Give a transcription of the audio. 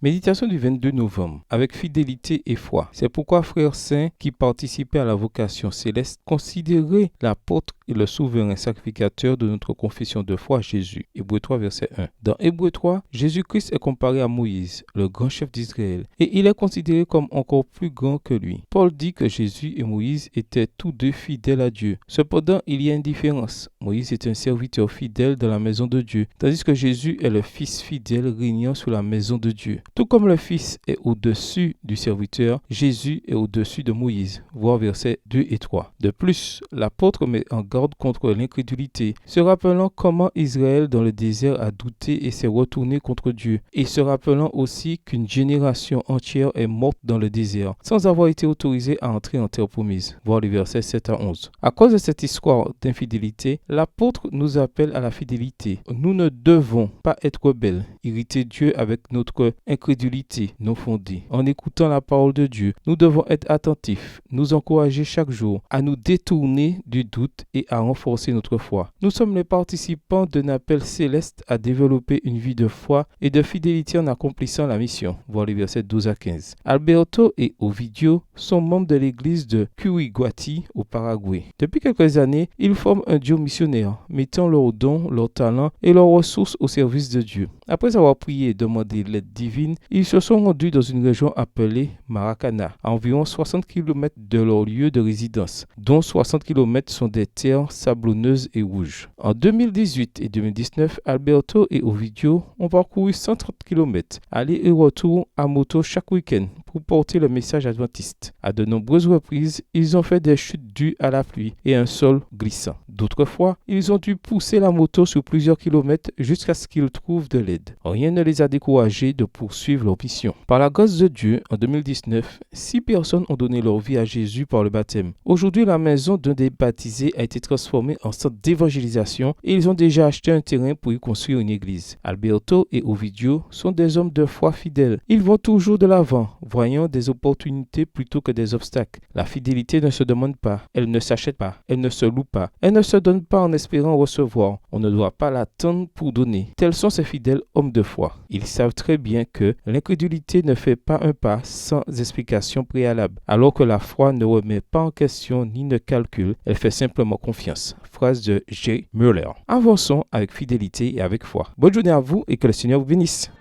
Méditation du 22 novembre, avec fidélité et foi. C'est pourquoi, frères saints qui participaient à la vocation céleste, considérez l'apôtre et le souverain sacrificateur de notre confession de foi, Jésus. Hébreux 3, verset 1. Dans Hébreux 3, Jésus-Christ est comparé à Moïse, le grand chef d'Israël, et il est considéré comme encore plus grand que lui. Paul dit que Jésus et Moïse étaient tous deux fidèles à Dieu. Cependant, il y a une différence. Moïse est un serviteur fidèle dans la maison de Dieu, tandis que Jésus est le fils fidèle régnant sur la maison de Dieu. Tout comme le Fils est au-dessus du serviteur, Jésus est au-dessus de Moïse. Voir versets 2 et 3. De plus, l'apôtre met en garde contre l'incrédulité, se rappelant comment Israël dans le désert a douté et s'est retourné contre Dieu, et se rappelant aussi qu'une génération entière est morte dans le désert, sans avoir été autorisée à entrer en terre promise. Voir les versets 7 à 11. À cause de cette histoire d'infidélité, l'apôtre nous appelle à la fidélité. Nous ne devons pas être rebelles, irriter Dieu avec notre incrédulité non fondée. En écoutant la parole de Dieu, nous devons être attentifs, nous encourager chaque jour à nous détourner du doute et à renforcer notre foi. Nous sommes les participants d'un appel céleste à développer une vie de foi et de fidélité en accomplissant la mission. Voir les versets 12 à 15. Alberto et Ovidio sont membres de l'église de Curiguati au Paraguay. Depuis quelques années, ils forment un duo missionnaire, mettant leurs dons, leurs talents et leurs ressources au service de Dieu. Après avoir prié et demandé l'aide divine, ils se sont rendus dans une région appelée Maracana, à environ 60 km de leur lieu de résidence, dont 60 km sont des terres sablonneuses et rouges. En 2018 et 2019, Alberto et Ovidio ont parcouru 130 km, aller et retour à moto chaque week-end pour porter le message adventiste. À de nombreuses reprises, ils ont fait des chutes dues à la pluie et un sol glissant. D'autres fois, ils ont dû pousser la moto sur plusieurs kilomètres jusqu'à ce qu'ils trouvent de l'aide. Rien ne les a découragés de poursuivre leur mission. Par la grâce de Dieu, en 2019, 6 personnes ont donné leur vie à Jésus par le baptême. Aujourd'hui, la maison d'un des baptisés a été transformée en centre d'évangélisation et ils ont déjà acheté un terrain pour y construire une église. Alberto et Ovidio sont des hommes de foi fidèles. Ils vont toujours de l'avant, voyant des opportunités plutôt que des obstacles. La fidélité ne se demande pas, elle ne s'achète pas, elle ne se loue pas, elle ne se donne pas en espérant recevoir. On ne doit pas l'attendre pour donner. Tels sont ces fidèles hommes de foi. Ils savent très bien que l'incrédulité ne fait pas un pas sans explication préalable, alors que la foi ne remet pas en question ni ne calcule, elle fait simplement confiance. Phrase de J. Muller. Avançons avec fidélité et avec foi. Bonne journée à vous et que le Seigneur vous bénisse.